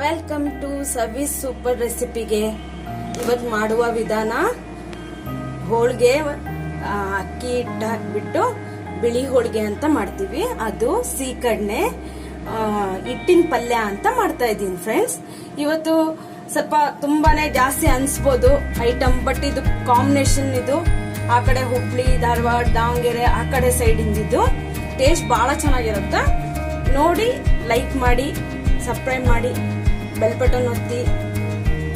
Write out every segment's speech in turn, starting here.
Welcome to Savi's super ರೆಸಿಪಿಗೆ. ಇವತ್ತು ಮಾಡುವ ವಿಧಾನ ಹೋಳಿಗೆ, ಅಕ್ಕಿ ಹಿಟ್ಟು ಹಾಕ್ಬಿಟ್ಟು ಬಿಳಿ ಹೋಳಿಗೆ ಅಂತ ಮಾಡ್ತೀವಿ. ಅದು ಸೀಕಣ್ಣೆ ಹಿಟ್ಟಿನ ಪಲ್ಯ ಅಂತ ಮಾಡ್ತಾ ಇದ್ದೀನಿ ಫ್ರೆಂಡ್ಸ್. ಇವತ್ತು ಸ್ವಲ್ಪ ತುಂಬಾನೇ ಜಾಸ್ತಿ ಅನ್ಸ್ಬೋದು ಐಟಮ್, ಬಟ್ ಇದು ಕಾಂಬಿನೇಷನ್. ಇದು ಆ ಕಡೆ ಹುಬ್ಳಿ, ಧಾರವಾಡ, ದಾವಣಗೆರೆ ಆ ಕಡೆ ಸೈಡ್ ಇಂದಿದ್ದು ಟೇಸ್ಟ್ ಬಹಳ ಚೆನ್ನಾಗಿರುತ್ತೆ. ನೋಡಿ, ಲೈಕ್ ಮಾಡಿ, ಸಬ್ಸ್ಕ್ರೈಬ್ ಮಾಡಿ, ಬೆಲ್ ಬಟನ್ ಒತ್ತಿ.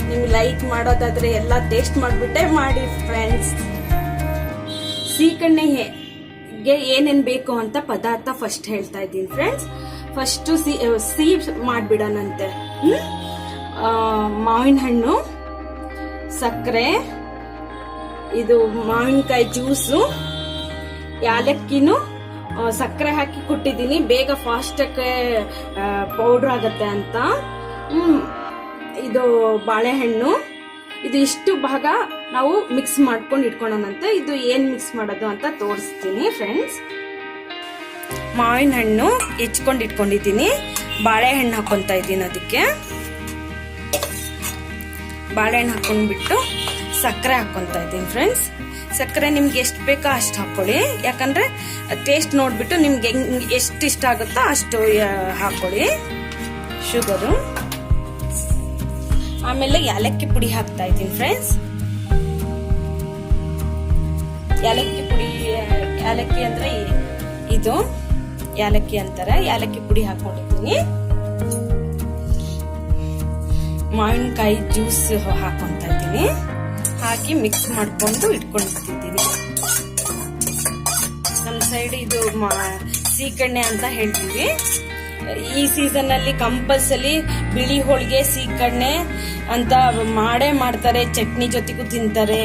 ನಿಮ್ಗೆ ಲೈಕ್ ಮಾಡೋದಾದ್ರೆ ಎಲ್ಲ ಟೇಸ್ಟ್ ಮಾಡಿಬಿಟ್ಟೆ ಮಾಡಿ ಫ್ರೆಂಡ್ಸ್. ಸೀಕಣ್ಣೆಗೆ ಏನೇನ್ ಬೇಕು ಅಂತ ಪದಾರ್ಥ ಫಸ್ಟ್ ಹೇಳ್ತಾ ಇದ್ದೀನಿ ಫ್ರೆಂಡ್ಸ್. ಫಸ್ಟ್ ಸಿಹಿ ಮಾಡ್ಬಿಡೋಣಂತೆ. ಮಾವಿನ ಹಣ್ಣು, ಸಕ್ಕರೆ, ಇದು ಮಾವಿನಕಾಯಿ ಜ್ಯೂಸು, ಯಾಲಕ್ಕಿನೂ ಸಕ್ಕರೆ ಹಾಕಿ ಕೊಟ್ಟಿದ್ದೀನಿ, ಬೇಗ ಫಾಸ್ಟ್ ಪೌಡರ್ ಆಗತ್ತೆ ಅಂತ. ಇದು ಬಾಳೆಹಣ್ಣು. ಇದು ಇಷ್ಟು ಭಾಗ ನಾವು ಮಿಕ್ಸ್ ಮಾಡ್ಕೊಂಡು ಇಟ್ಕೊಳ್ಳೋಣಂತೆ. ಇದು ಏನ್ ಮಿಕ್ಸ್ ಮಾಡೋದು ಅಂತ ತೋರಿಸ್ತೀನಿ ಫ್ರೆಂಡ್ಸ್. ಮಾವಿನ ಹಣ್ಣು ಹೆಚ್ಕೊಂಡು ಇಟ್ಕೊಂಡಿದ್ದೀನಿ, ಬಾಳೆಹಣ್ಣು ಹಾಕೊಂತ ಇದ್ದೀನಿ. ಅದಕ್ಕೆ ಬಾಳೆಹಣ್ಣು ಹಾಕೊಂಡ್ಬಿಟ್ಟು ಸಕ್ಕರೆ ಹಾಕೊಂತ ಇದ್ದೀನಿ ಫ್ರೆಂಡ್ಸ್. ಸಕ್ಕರೆ ನಿಮ್ಗೆ ಎಷ್ಟು ಬೇಕೋ ಅಷ್ಟು ಹಾಕೊಳ್ಳಿ, ಯಾಕಂದ್ರೆ ಟೇಸ್ಟ್ ನೋಡ್ಬಿಟ್ಟು ನಿಮ್ಗೆ ಎಷ್ಟು ಇಷ್ಟ ಆಗುತ್ತೋ ಅಷ್ಟು ಹಾಕೊಳ್ಳಿ. ಶುಗರು, ಆಮೇಲೆ ಯಾಲಕ್ಕಿ ಪುಡಿ ಹಾಕ್ತಾ ಇದ್ದೀನಿ ಫ್ರೆಂಡ್ಸ್. ಯಾಲಕ್ಕಿ ಪುಡಿ, ಯಾಲಕ್ಕಿ ಅಂದ್ರೆ ಇದು ಯಾಲಕ್ಕಿ ಅಂತಾರೆ. ಯಾಲಕ್ಕಿ ಪುಡಿ ಹಾಕೊಂಡಿದ್ದೀನಿ. ಮಾವಿನಕಾಯಿ ಜ್ಯೂಸ್ ಹಾಕೊಂತ ಇದ್ದೀನಿ. ಹಾಕಿ ಮಿಕ್ಸ್ ಮಾಡ್ಕೊಂಡು ಇಟ್ಕೊಂಡಿದ್ದೀನಿ. ನಮ್ಮ ಸೈಡ್ ಇದು ಸೀಕಣ್ಣೆ ಅಂತ ಹೇಳ್ತೀವಿ. ಈ ಸೀಸನ್ ಅಲ್ಲಿ ಕಂಪಲ್ಸರಿ ಬಿಳಿ ಹೋಳಿಗೆ, ಸೀಕಣ್ಣೆ ಅಂತ ಮಾಡೇ ಮಾಡ್ತಾರೆ. ಚಟ್ನಿ ಜೊತೆಗೂ ತಿಂತಾರೆ.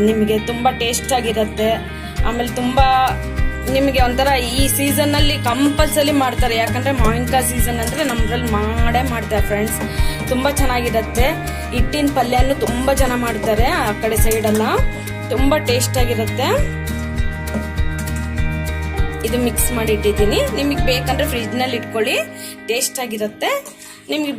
ನಿಮಗೆ ತುಂಬಾ ಟೇಸ್ಟ್ ಆಗಿರುತ್ತೆ. ಆಮೇಲೆ ತುಂಬಾ ನಿಮಗೆ ಒಂಥರ ಈ ಸೀಸನ್ ಅಲ್ಲಿ ಕಂಪಲ್ಸರಿ ಮಾಡ್ತಾರೆ. ಯಾಕಂದ್ರೆ ಮಾವಿನಕಾಯಿ ಸೀಸನ್ ಅಂದ್ರೆ ನಮ್ದ್ರಲ್ಲಿ ಮಾಡೇ ಮಾಡ್ತಾರೆ ಫ್ರೆಂಡ್ಸ್. ತುಂಬಾ ಚೆನ್ನಾಗಿರುತ್ತೆ. ಹಿಟ್ಟಿನ ಪಲ್ಯನು ತುಂಬಾ ಜನ ಮಾಡ್ತಾರೆ ಆ ಕಡೆ ಸೈಡ್ ಎಲ್ಲ. ತುಂಬಾ ಟೇಸ್ಟ್ ಆಗಿರುತ್ತೆ. ಇದು ಮಿಕ್ಸ್ ಮಾಡಿ ಇಟ್ಟಿದ್ದೀನಿ. ನಿಮಗೆ ಬೇಕಂದ್ರೆ ಫ್ರಿಜ್ ನಲ್ಲಿ ಇಟ್ಕೊಳ್ಳಿ, ಟೇಸ್ಟ್ ಆಗಿರುತ್ತೆ. ನಿಮ್ಗೆ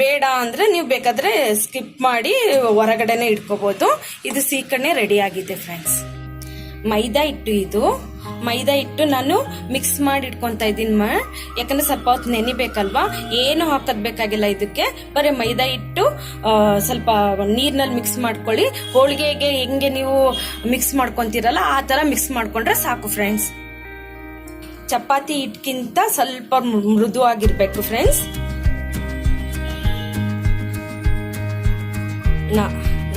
ಬೇಡ ಅಂದ್ರೆ ನೀವು ಬೇಕಾದ್ರೆ ಸ್ಕಿಪ್ ಮಾಡಿ ಹೊರಗಡೆನೆ ಇಟ್ಕೋಬಹುದು. ಇದು ಸೀಕಣ್ಣೆ ರೆಡಿ ಆಗಿದೆ ಫ್ರೆಂಡ್ಸ್. ಮೈದಾ ಹಿಟ್ಟು, ಇದು ಮೈದಾ ಹಿಟ್ಟು ನಾನು ಮಿಕ್ಸ್ ಮಾಡಿ ಇಟ್ಕೊಂತ ಇದ್ದೀನಿ. ಯಾಕಂದ್ರೆ ಸ್ವಲ್ಪ ಹೊತ್ತು ನೆನಿಬೇಕಲ್ವಾ. ಏನು ಹಾಕೋದ್ ಬೇಕಾಗಿಲ್ಲ ಇದಕ್ಕೆ. ಬರೀ ಮೈದಾ ಹಿಟ್ಟು ಸ್ವಲ್ಪ ನೀರ್ನಲ್ಲಿ ಮಿಕ್ಸ್ ಮಾಡ್ಕೊಳ್ಳಿ. ಹೋಳಿಗೆಗೆ ಹೆಂಗೆ ನೀವು ಮಿಕ್ಸ್ ಮಾಡ್ಕೊಂತೀರಲ್ಲ ಆ ತರ ಮಿಕ್ಸ್ ಮಾಡ್ಕೊಂಡ್ರೆ ಸಾಕು ಫ್ರೆಂಡ್ಸ್. ಚಪಾತಿ ಹಿಟ್ಗಿಂತ ಸ್ವಲ್ಪ ಮೃದು ಆಗಿರ್ಬೇಕು ಫ್ರೆಂಡ್ಸ್.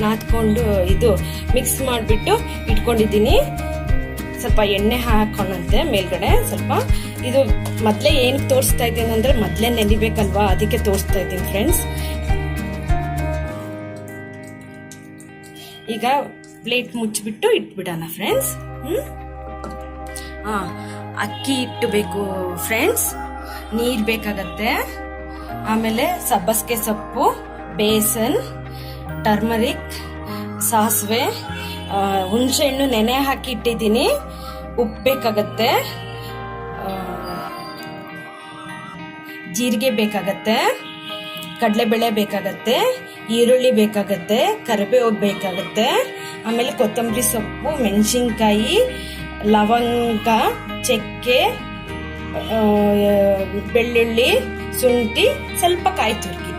ನಾದ್ಕೊಂಡು ಇದು ಮಿಕ್ಸ್ ಮಾಡಿಬಿಟ್ಟು ಇಟ್ಕೊಂಡಿದ್ದೀನಿ. ಸ್ವಲ್ಪ ಎಣ್ಣೆ ಹಾಕೋಣಂತೆ ಮೇಲ್ಗಡೆ ಸ್ವಲ್ಪ. ಇದು ಮೊದ್ಲೇ ಏನಕ್ಕೆ ತೋರಿಸ್ತಾ ಇದ್ದೀನಿ ಅಂದ್ರೆ ಮೊದ್ಲೇ ನೆನಿಬೇಕಲ್ವಾ, ಅದಕ್ಕೆ ತೋರಿಸ್ತಾ ಇದ್ದೀನಿ ಫ್ರೆಂಡ್ಸ್. ಈಗ ಪ್ಲೇಟ್ ಮುಚ್ಚಿಬಿಟ್ಟು ಇಟ್ಬಿಡೋಣ ಫ್ರೆಂಡ್ಸ್. ಅಕ್ಕಿ ಹಿಟ್ಟು ಬೇಕು ಫ್ರೆಂಡ್ಸ್, ನೀರ್ ಬೇಕಾಗತ್ತೆ. ಆಮೇಲೆ ಸಬ್ಬಸಿಗೆ ಸೊಪ್ಪು, ಬೇಸನ್, ಟರ್ಮರಿಕ್, ಸಾಸಿವೆ, ಹುಣಸೆ ಹಣ್ಣು ನೆನೆ ಹಾಕಿ ಇಟ್ಟಿದ್ದೀನಿ. ಉಪ್ಪು ಬೇಕಾಗತ್ತೆ, ಜೀರಿಗೆ ಬೇಕಾಗತ್ತೆ, ಕಡಲೆಬೇಳೆ ಬೇಕಾಗತ್ತೆ, ಈರುಳ್ಳಿ ಬೇಕಾಗತ್ತೆ, ಕರಿಬೇವು ಬೇಕಾಗತ್ತೆ, ಆಮೇಲೆ ಕೊತ್ತಂಬರಿ ಸೊಪ್ಪು, ಮೆಣಸಿನ್ಕಾಯಿ, ಲವಂಗ, ಚಕ್ಕೆ, ಬೆಳ್ಳುಳ್ಳಿ, ಶುಂಠಿ, ಸ್ವಲ್ಪ ಕಾಯಿ ತುರ್ಕಿ,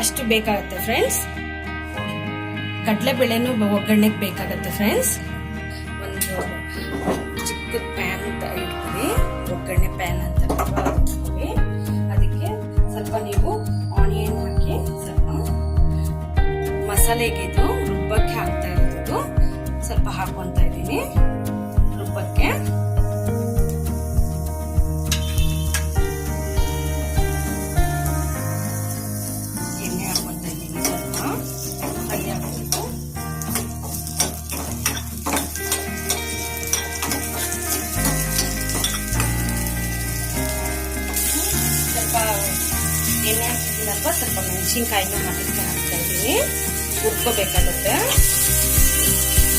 ಅಷ್ಟು ಬೇಕಾಗತ್ತೆ ಫ್ರೆಂಡ್ಸ್. ಕಡಲೆಬೇಳೆನೂ ಒಗ್ಗರಣೆಗೆ ಬೇಕಾಗತ್ತೆ ಫ್ರೆಂಡ್ಸ್. ಒಂದು ಚಿಕ್ಕ ಪ್ಯಾನ್ ಅಂತ ಇಟ್ಕೊಳ್ಳಿ, ಒಗ್ಗರಣೆ ಪ್ಯಾನ್ ಅಂತ ಇಟ್ಕೊಳ್ಳಿ. ಅದಕ್ಕೆ ಸ್ವಲ್ಪ ನೀವು ಆನಿಯನ್ ಹಾಕಿ, ಸ್ವಲ್ಪ ಮಸಾಲೆಗೆ ಇದು ರುಬ್ಬಕ್ಕೆ ಹಾಕ್ತಾ ಇರೋದು ಸ್ವಲ್ಪ ಹಾಕೊಂತ ಇದ್ದೀನಿ ರುಬ್ಬಕ್ಕೆ. ಎಣ್ಣೆ ಹಾಕೊಂತ ಇದ್ದೀನಿ, ಸ್ವಲ್ಪ ಫ್ರೈ ಹಾಕಬೇಕು. ಸ್ವಲ್ಪ ಎಣ್ಣೆ ಹಾಕಿದ್ದೀನಲ್ವಾ, ಸ್ವಲ್ಪ ಮೆಣಸಿನ್ಕಾಯಿನ ಅದಕ್ಕೆ ಹಾಕ್ತಾ ಇದ್ದೀನಿ. ಹುರ್ಕೋಬೇಕಾಗುತ್ತೆ.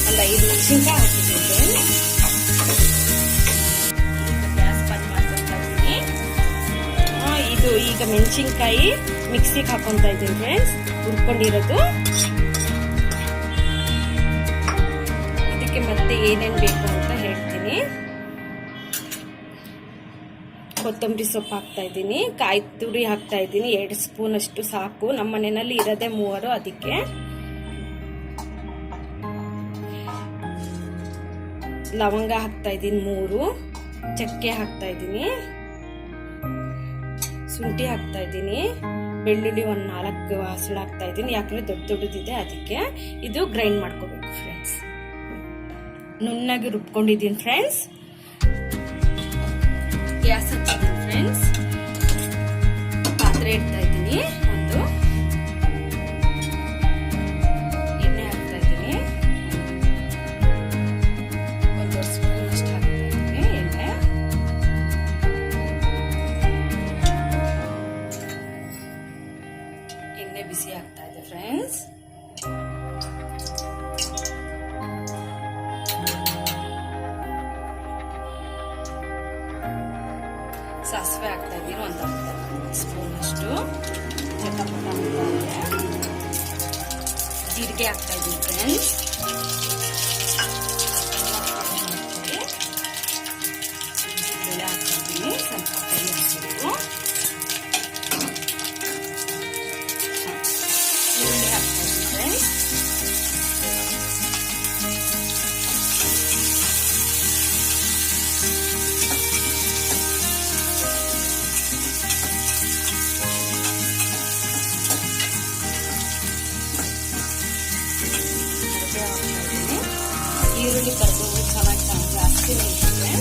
ಒಂದು 5 ಮೆಣಸಿನ್ಕಾಯಿ ಹಾಕಿದ್ದೀನಿ. ಗ್ಯಾಸ್ ಬಂದ್ ಮಾಡ್ಕೊತಾ ಇದ್ದೀನಿ. ಇದು ಈಗ ಮೆಣಸಿನ್ಕಾಯಿ ಮಿಕ್ಸಿಗೆ ಹಾಕೊಂತ ಇದ್ದೀನಿ ಫ್ರೆಂಡ್ಸ್, ಹುರ್ಕೊಂಡಿರೋದು. ಇದಕ್ಕೆ ಮತ್ತೆ ಏನೇನು ಬೇಕು ಅಂತ ಹೇಳ್ತೀನಿ. ಕೊತ್ತಂಬರಿ ಸೊಪ್ಪು ಹಾಕ್ತಾ ಇದ್ದೀನಿ, ಕಾಯಿ ತುರಿ ಹಾಕ್ತಾ ಇದ್ದೀನಿ, 2 ಸ್ಪೂನ್ ಅಷ್ಟು ಸಾಕು. ನಮ್ಮ ಮನೆಯಲ್ಲಿ ಇರೋದೇ 3, ಅದಕ್ಕೆ. ಲವಂಗ ಹಾಕ್ತಾ ಇದ್ದೀನಿ 3, ಚಕ್ಕೆ ಹಾಕ್ತಾ ಇದ್ದೀನಿ, ಶುಂಠಿ ಹಾಕ್ತಾ ಇದ್ದೀನಿ, ಬೆಳ್ಳುಳ್ಳಿ 4 ಹಸಿಳು ಹಾಕ್ತಾ ಇದ್ದೀನಿ. ಯಾಕಂದ್ರೆ ದೊಡ್ಡದಿದೆ ಅದಕ್ಕೆ. ಇದು ಗ್ರೈಂಡ್ ಮಾಡ್ಕೋಬೇಕು ಫ್ರೆಂಡ್ಸ್. ನುಣ್ಣಗೆ ರುಬ್ಕೊಂಡಿದ್ದೀನಿ ಫ್ರೆಂಡ್ಸ್. ಗ್ಯಾಸ್ ಹಚ್ಚಿದ್ದೀನಿ ಫ್ರೆಂಡ್ಸ್. ಪಾತ್ರೆ ಇಡ್ತಾ ಇದ್ದೀನಿ. ಒಂದು ಎಣ್ಣೆ ಹಾಕ್ತಾ ಇದ್ದೀನಿ, 1 ಸ್ಪೂನ್ ಅಷ್ಟು ಹಾಕ್ತಾ ಇದ್ದೀನಿ ಎಣ್ಣೆ. ಎಣ್ಣೆ ಬಿಸಿ ಆಗ್ತಾ ಇದೆ ಫ್ರೆಂಡ್ಸ್. ಸಾಸಿವೆ ಹಾಕ್ತಾ ಇದ್ದೀನಿ, 1 ಸ್ಪೂನ್ ಅಷ್ಟು. ಚಟಪಟ ಅಂತ ಇದೆ. ಜೀರಿಗೆ ಹಾಕ್ತಾ ಇದ್ದೀನಿ ಫ್ರೆಂಡ್ಸ್. ಬೇಳೆ ಹಾಕ್ತಾ ಇದ್ದೀನಿ, ಸ್ವಲ್ಪ ಕೈ ಹಸಿರು. ಈರುಳ್ಳಿ ಹಾಕ್ತಾ ಇದ್ದೀನಿ ಫ್ರೆಂಡ್ಸ್. ಈರುಳ್ಳಿ ಕರ್ಬೇವು ಚೆನ್ನಾಗಿ ಜಾಸ್ತಿ ನಿಲ್ತದೆ.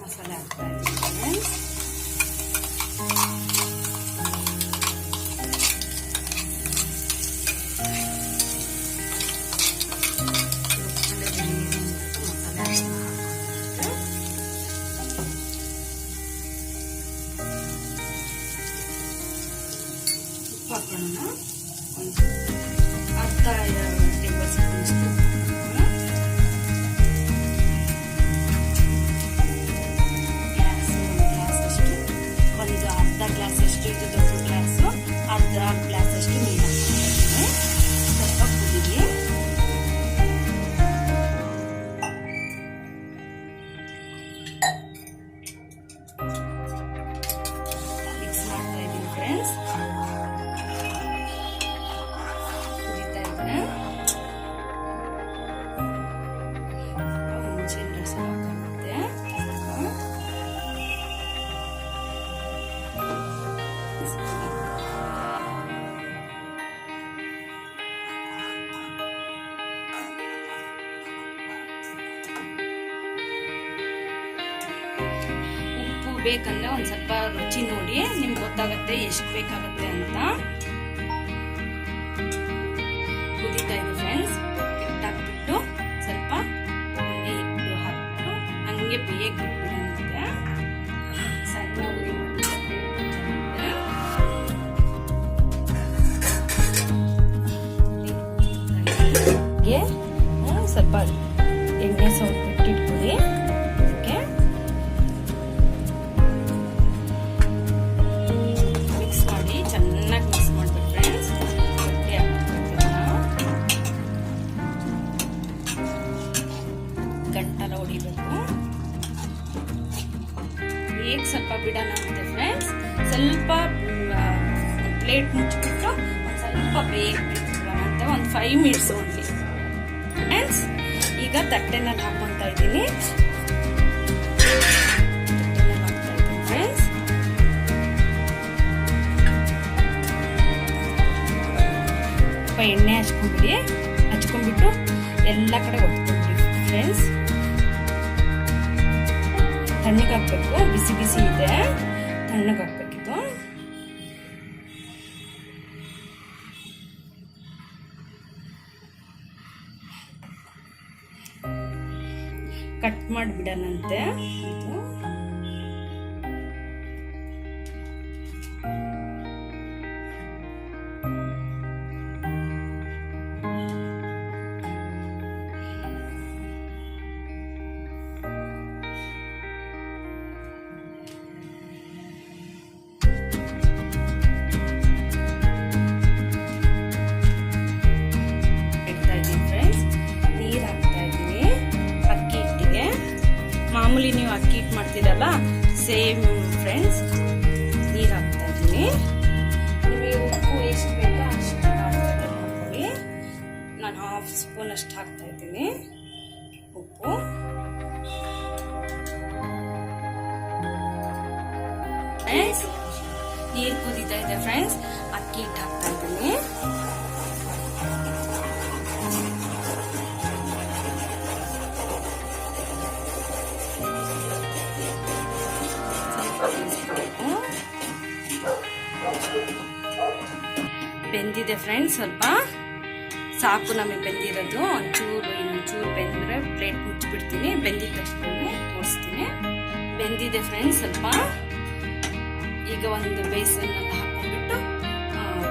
ಮಸಾಲೆ ಹಾಕ್ತಾ ಇದ್ದೀನಿ. ಉಪ್ಪು ಹಾಕೋಣ, ಒಂದು ಅರ್ಧ ಟೇಬಲ್ ಸ್ಪೂನ್. ಅರ್ಧ ಗ್ಲಾಸ್ ಅಷ್ಟು, ಇದು ದೊಡ್ಡ ಗ್ಲಾಸು, ಅರ್ಧ ಗ್ಲಾಸ್ ಅಷ್ಟು ನೀರು ಹಾಕ್ತೀನಿ. ಸ್ವಲ್ಪ ಕುದಿಲಿ. ಮಿಕ್ಸ್ ಮಾಡ್ತಾ ಇದ್ದೀನಿ ಫ್ರೆಂಡ್ಸ್. ಕುದಿತಾ ಇದೆ. ಹುಣಸೆ ರಸ ಹಾಕಾಗುತ್ತೆ. ಬೇಕಂದ್ರೆ ಒಂದ್ ಸ್ವಲ್ಪ ರುಚಿ ನೋಡಿ, ನಿಮ್ಗೆ ಗೊತ್ತಾಗುತ್ತೆ ಎಷ್ಟು ಬೇಕಾಗುತ್ತೆ ಅಂತ. ಕುದಿತಾ ಇದೆ ಫ್ರೆಂಡ್ಸ್. ಹಿಟ್ಟು ಹಾಕ್ಬಿಟ್ಟು ಸ್ವಲ್ಪ ಹಿಟ್ಟು ಹಾಕ್ಬಿಟ್ಟು ಹಂಗೆ ಬೇಗ ಬಿಟ್ಬಿಡುತ್ತೆ. ಸಣ್ಣ ಉರಿ ಸ್ವಲ್ಪ ಎಣ್ಣೆ ಸ್ವಲ್ಪ ಬಿಟ್ಟಿಟ್ಕೊಳ್ಳಿ. ಮಿಕ್ಸ್ ಮಾಡಿ ಚೆನ್ನಾಗಿ ಮಿಕ್ಸ್ ಮಾಡ್ಬೇಕು ಫ್ರೆಂಡ್ಸ್. ಗಟ್ಟಿ ಗಂಟಲ ಹೊಡಿಬೇಕು. ಬೇಗ ಸ್ವಲ್ಪ ಬಿಡೋಣ ಅಂತೆ ಫ್ರೆಂಡ್ಸ್. ಸ್ವಲ್ಪ ಪ್ಲೇಟ್ ಮುಚ್ಚಿಬಿಟ್ಟು ಒಂದು ಸ್ವಲ್ಪ ಬೇಗ ಬಿಡೋಣ ಅಂತ, ಒಂದು 5 ಮಿನಿಟ್ಸ್ ಓನ್ಲಿ ಫ್ರೆಂಡ್ಸ್. ಈಗ ತಟ್ಟೆನಲ್ಲಿ ಹಾಕೊಂತ ಇದ್ದೀನಿ ಫ್ರೆಂಡ್ಸ್. ಸ್ವಲ್ಪ ಎಣ್ಣೆ ಹಚ್ಕೊಂಡ್ಬಿಟ್ಟು ಎಲ್ಲ ಕಡೆ ಒತ್ಕೊಂಡ್ಬಿಡಿ ಫ್ರೆಂಡ್ಸ್. ತಣ್ಣಗಾಕ್ಬೇಕು, ಬಿಸಿ ಬಿಸಿ ಇದೆ, ತಣ್ಣಗಾಕ್ಬೇಕಿದು. ಕಟ್ ಮಾಡಿಬಿಡೋಣಂತೆ. ಇದು ಮಾಮೂಲಿ ನೀವು ಅಕ್ಕಿ ಹಿಟ್ಟು ಮಾಡ್ತೀರಲ್ಲ ಸೇಮ್ ಫ್ರೆಂಡ್ಸ್. ನೀರು ಹಾಕ್ತಾ ಇದ್ದೀನಿ. ನಿಮಗೆ ಉಪ್ಪು ಎಷ್ಟು ಬೇಕೋ ಅಷ್ಟು ಹಾಕೊಳ್ಳಿ. ನಾನು 1/2 ಸ್ಪೂನ್ ಅಷ್ಟು ಹಾಕ್ತಾ ಇದ್ದೀನಿ ಉಪ್ಪು. ನೀರು ಕುದೀತಾ ಇದೆ ಫ್ರೆಂಡ್ಸ್. ಅಕ್ಕಿ ಹಿಟ್ಟು ಹಾಕ್ತಾ ಇದ್ದೀನಿ. ಬೆಂದಿದೆ ಫ್ರೆಂಡ್ಸ್, ಸ್ವಲ್ಪ ಸಾಕು ನಮಗೆ ಬೆಂದಿರೋದು. ಇನ್ನೊಂಚೂರು ಬೆಂದ್ರೆ ಪ್ಲೇಟ್ ಮುಚ್ಚಿಬಿಡ್ತೀನಿ. ಬೆಂದಿದ ತಕ್ಷಣ ತೋರಿಸ್ತೀನಿ. ಬೆಂದಿದೆ ಫ್ರೆಂಡ್ಸ್ ಸ್ವಲ್ಪ. ಈಗ ಒಂದು ಬೇಸನ್ನಲ್ಲಿ ಹಾಕೊಂಡ್ಬಿಟ್ಟು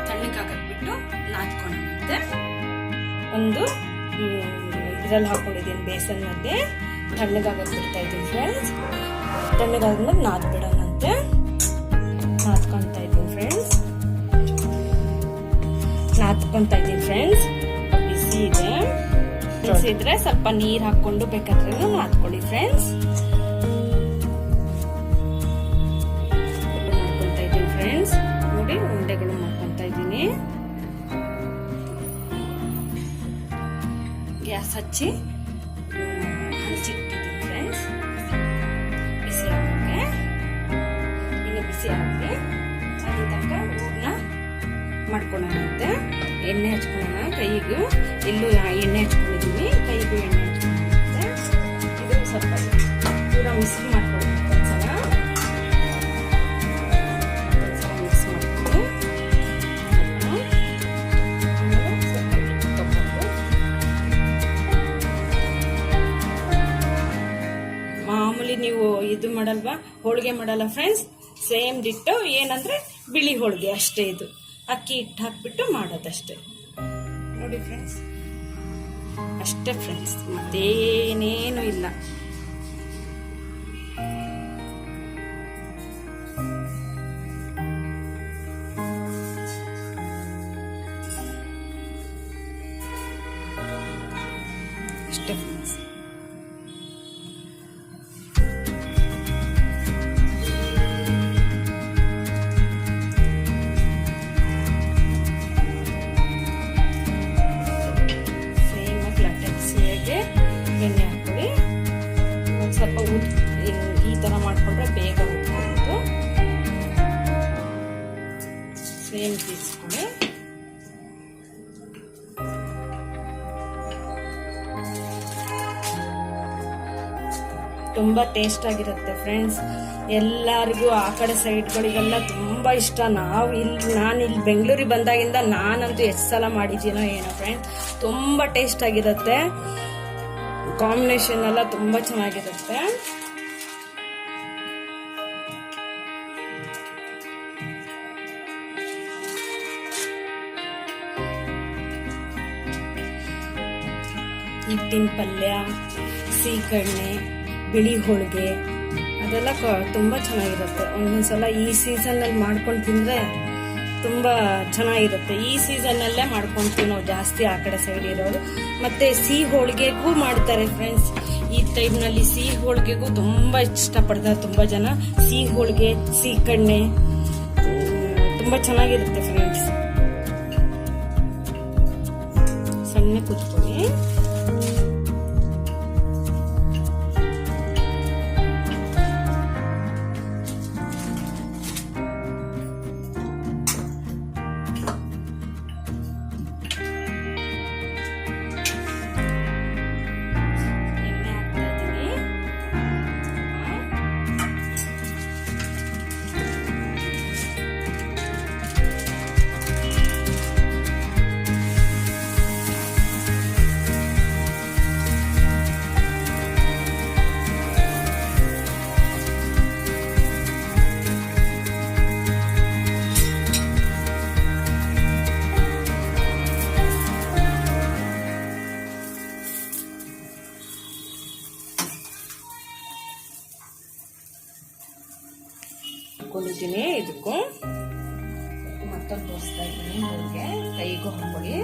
ತಣ್ಣಗಾಕಬಿಟ್ಟು ನಾದ್ಕೊಂಡಂತೆ. ಒಂದು ಇದರಲ್ಲಿ ಹಾಕೊಂಡಿದ್ದೀನಿ ಬೇಸನ್ನಲ್ಲಿ, ತಣ್ಣಗಾಗಕ್ಕೆ ಬಿಡ್ತಾ ಇದ್ದೀನಿ ಫ್ರೆಂಡ್ಸ್. ತಣ್ಣಗಾದ್ಮೇಲೆ ನಾದ್ಬಿಡೋಣಂತೆ. ನಾದ್ಕೊಂತ ಇದ್ದೀನಿ ಫ್ರೆಂಡ್ಸ್. ಬಿಸಿ ಇದೆ. ಬಿಸಿ ಇದ್ರೆ ಸ್ವಲ್ಪ ನೀರು ಹಾಕೊಂಡು ಬೇಕಾದ್ರೆ ನಾದ್ಕೊಳ್ಳಿ ಫ್ರೆಂಡ್ಸ್. ಮಾಡ್ಕೊಂತ ಇದ್ದೀನಿ ಫ್ರೆಂಡ್ಸ್. ನೋಡಿ ಉಂಡೆಗಳು ಮಾಡ್ಕೊಂತ ಇದ್ದೀನಿ. ಗ್ಯಾಸ್ ಹಚ್ಚಿ ಹಂಚಿಟ್ಟಿದ್ದೀನಿ ಫ್ರೆಂಡ್ಸ್. ಬಿಸಿ ಆಗೋಕೆ ಇನ್ನು ಬಿಸಿ ಆಗಿ ಅಲ್ಲಿ ತನಕ ಹೂರ್ಣ ಮಾಡ್ಕೊಳ್ಳೋಣಂತೆ. ಎಣ್ಣೆ ಹಚ್ಕೊಳ್ಳೋಣ ಕೈಗೂ. ಎಲ್ಲೂ ಎಣ್ಣೆ ಹಚ್ಕೊಂಡಿದ್ದೀನಿ, ಕೈಗೂ ಎಣ್ಣೆ ಹಚ್ಕೊಳ್ಳೋಣಂತೆ. ಇದು ಸ್ವಲ್ಪ ಪೂರ ಮಿಕ್ಸ್ ಮಾಡ್ಕೊಳ್ಳೋಣ ಒಂದ್ಸಲ ಮಿಕ್ಸ್ ಮಾಡ್ಕೊಂಡು ಮಾಮೂಲಿ ನೀವು ಇದು ಮಾಡಲ್ವಾ, ಹೋಳಿಗೆ ಮಾಡಲ್ಲ ಫ್ರೆಂಡ್ಸ್, ಸೇಮ್ ಡಿಟ್ಟು. ಏನಂದ್ರೆ ಬಿಳಿ ಹೋಳಿಗೆ ಅಷ್ಟೇ. ಇದು ಅಕ್ಕಿ ಹಿಟ್ಟು ಹಾಕ್ಬಿಟ್ಟು ಮಾಡೋದಷ್ಟೇ ನೋಡಿ ಫ್ರೆಂಡ್ಸ್. ಅಷ್ಟೇ ಫ್ರೆಂಡ್ಸ್, ಮತ್ತೇನೇನು ಇಲ್ಲ. ಅಷ್ಟೇ ಫ್ರೆಂಡ್ಸ್. ಎಣ್ಣೆ ಹಾಕೊಳ್ಳಿ. ಒಂದು ಸ್ವಲ್ಪ ಈ ತರ ಮಾಡ್ಕೊಂಡ್ರೆ ಬೇಗ ಉದ್ಬೋದು. ಸೇಮ್ ತೀರಿಸ್ಕೊಳ್ಳಿ. ತುಂಬಾ ಟೇಸ್ಟ್ ಆಗಿರುತ್ತೆ ಫ್ರೆಂಡ್ಸ್. ಎಲ್ಲರಿಗೂ ಆ ಕಡೆ ಸೈಡ್ಗಳಿಗೆಲ್ಲ ತುಂಬಾ ಇಷ್ಟ. ನಾನು ಇಲ್ಲಿ ಬೆಂಗಳೂರಿಗೆ ಬಂದಾಗಿಂದ ನಾನಂತೂ ಎಷ್ಟು ಸಲ ಮಾಡಿದ್ದೀನೋ ಏನೋ ಫ್ರೆಂಡ್ಸ್. ತುಂಬಾ ಟೇಸ್ಟ್ ಆಗಿರುತ್ತೆ. ಕಾಂಬಿನೇಷನ್ ಎಲ್ಲ ತುಂಬಾ ಚೆನ್ನಾಗಿರುತ್ತೆ. ಹಿಟ್ಟಿನ ಪಲ್ಯ, ಸೀಕಣ್ಣೆ, ಬಿಳಿ ಹೋಳಿಗೆ ಅದೆಲ್ಲ ತುಂಬ ಚೆನ್ನಾಗಿರುತ್ತೆ. ಒಂದೊಂದ್ಸಲ ಈ ಸೀಸನ್ನಲ್ಲಿ ಮಾಡ್ಕೊಂಡು ತಿಂದರೆ ತುಂಬ ಚೆನ್ನಾಗಿರುತ್ತೆ. ಈ ಸೀಸನ್ನಲ್ಲೇ ಮಾಡ್ಕೊತೀವಿ ನಾವು ಜಾಸ್ತಿ ಆ ಕಡೆ ಸೈಡ್ ಇರೋರು. ಮತ್ತು ಸಿಹಿ ಹೋಳಿಗೆಗೂ ಮಾಡ್ತಾರೆ ಫ್ರೆಂಡ್ಸ್. ಈ ಟೈಮ್ನಲ್ಲಿ ಸಿಹಿ ಹೋಳಿಗೆಗೂ ತುಂಬಾ ಇಷ್ಟಪಡ್ತಾರೆ ತುಂಬಾ ಜನ. ಸಿಹಿ ಹೋಳಿಗೆ, ಸಿಹಿ ಕಣ್ಣೆ ತುಂಬಾ ಚೆನ್ನಾಗಿರುತ್ತೆ ಫ್ರೆಂಡ್ಸ್. ಸಣ್ಣ ಕೂತ್ಕೊಳ್ಳಿ. ಹಾಕೊಂಡಿದ್ದೀನಿ. ಇದಕ್ಕೂ ಮತ್ತೊಂದು ತೋರಿಸ್ತಾ ಇದ್ದೀನಿ. ಹೋಳಿಗೆ ಕೈಗೂ ಹಾಕೊಳ್ಳಿ.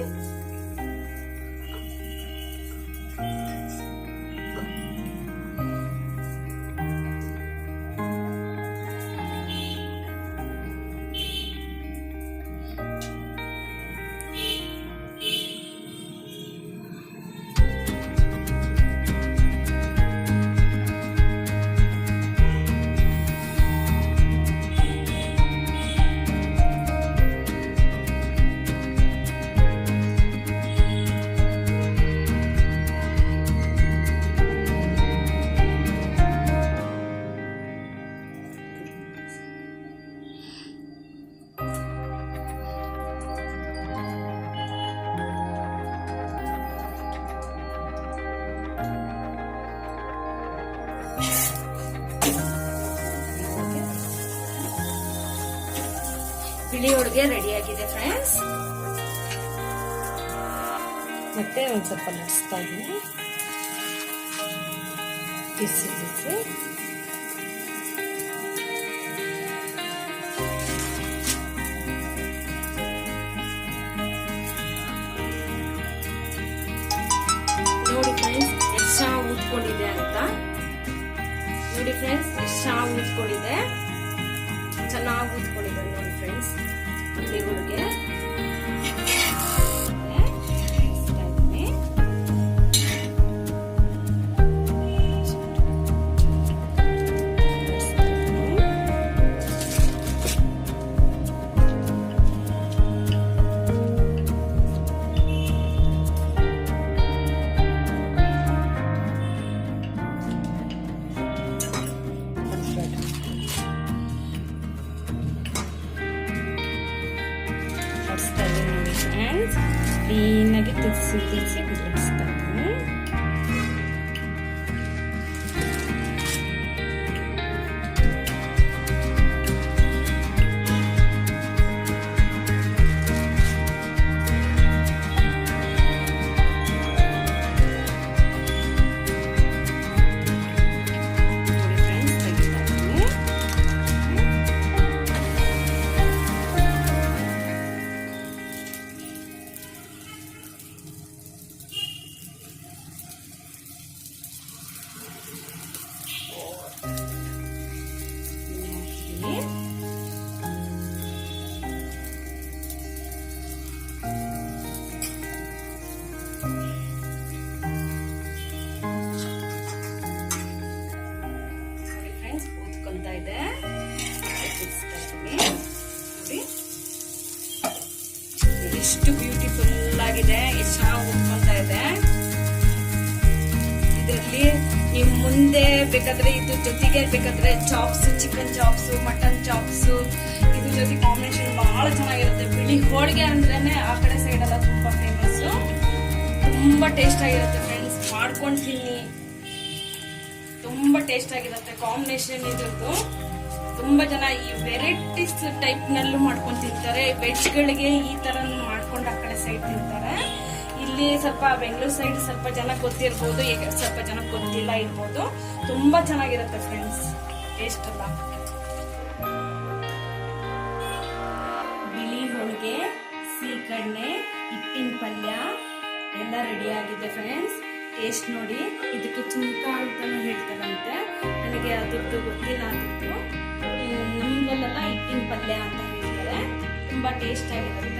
ಬಿಳಿ ಹೋಳಿಗೆ ರೆಡಿ ಆಗಿದೆ ಫ್ರೆಂಡ್ಸ್. ಮತ್ತೆ ಒಂದ್ ಸ್ವಲ್ಪ ಲಟ್ಸ್ತಾ ಇದ್ದೀನಿ. ಬಿಸಿ ಬಿಸಿ ನೋಡಿ ಫ್ರೆಂಡ್ಸ್ ಎಷ್ಟು ಚೆನ್ನಾಗಿ ಉಟ್ಕೊಂಡಿದೆ ಅಂತ. ನೋಡಿ ಫ್ರೆಂಡ್ಸ್ ಎಷ್ಟು ಚೆನ್ನಾಗಿ ಉಟ್ಕೊಂಡಿದೆ, ಚೆನ್ನಾಗಿ ಉಟ್ಕೊಂಡಿದೆ ನೋಡಿ ಫ್ರೆಂಡ್ಸ್. ಬಿಳಿ ಹೋಳಿಗೆ ಕ್ಲೀನಾಗಿ ತಿರ್ಸಿ ಬಿಡಿಸ್ತಾ ಇದ್ದೀನಿ. ಇದೆ ಎಷ್ಟು ಬ್ಯೂಟಿಫುಲ್ ಆಗಿದೆ, ಎಷ್ಟು ಚೆನ್ನಾಗಿ ಉಟ್ಕೊಂತಾ ಇದೆ. ಇದರಲ್ಲಿ ನೀವು ಮುಂದೆ ಬೇಕಾದ್ರೆ ಇದ್ರ ಜೊತೆಗೆ ಬೇಕಾದ್ರೆ chops, chicken chops, mutton chops, ಇದ್ರ ಜೊತೆ ಕಾಂಬಿನೇಷನ್ ಬಹಳ ಚೆನ್ನಾಗಿರುತ್ತೆ. ಬಿಳಿ ಹೋಳಿಗೆ ಅಂದ್ರೇನೆ ಆ ಕಡೆ ಸೈಡ್ ಎಲ್ಲ ತುಂಬಾ ಫೇಮಸ್, ತುಂಬಾ ಟೇಸ್ಟ್ ಆಗಿರುತ್ತೆ ಫ್ರೆಂಡ್ಸ್. ಮಾಡ್ಕೊಂಡು ತಿನ್ನಿ, ತುಂಬಾ ಟೇಸ್ಟ್ ಆಗಿರುತ್ತೆ ಕಾಂಬಿನೇಷನ್ ಇದ್ರದ್ದು. ತುಂಬಾ ಜನ ಈ ವೆರೈಟೀಸ್ ಟೈಪ್ ನಲ್ಲೂ ಮಾಡ್ಕೊಂಡು ತಿಂತಾರೆ. ವೆಜ್ ಗಳಿಗೆ ಈ ತರ ಮಾಡ್ಕೊಂಡು ಆ ಕಡೆ ಸೈಡ್ ತಿಂತಾರೆ. ಇಲ್ಲಿ ಸ್ವಲ್ಪ ಬೆಂಗಳೂರು ಸೈಡ್ ಸ್ವಲ್ಪ ಜನ ಗೊತ್ತಿರ್ಬೋದು, ಈಗ ಸ್ವಲ್ಪ ಜನ ಗೊತ್ತಿಲ್ಲ ಇರ್ಬೋದು. ತುಂಬಾ ಚೆನ್ನಾಗಿರುತ್ತೆ ಫ್ರೆಂಡ್ಸ್ ಟೇಸ್ಟ್ ಎಲ್ಲ. ಬಿಳಿ ಹೋಳಿಗೆ, ಸಿಹಿ ಕಣ್ಣೆ, ಹಿಟ್ಟಿನ ಪಲ್ಯ ಎಲ್ಲ ರೆಡಿ ಆಗಿದೆ ಫ್ರೆಂಡ್ಸ್. ಟೇಸ್ಟ್ ನೋಡಿ. ಇದಕ್ಕೆ ಚುಮ್ಕಾಳು ಅಂತಾನು ಹೇಳ್ತಾರಂತೆ, ನನಗೆ ಅದ್ರದ್ದು ಗೊತ್ತಿಲ್ಲ. ಅದ್ರದ್ದು ನಮ್ದ್ರಲ್ಲೆಲ್ಲ ಹಿಟ್ಟಿನ ಪಲ್ಯ ಅಂತ ಹೇಳ್ತಾರೆ. ತುಂಬಾ ಟೇಸ್ಟ್ ಆಗಿರುತ್ತೆ.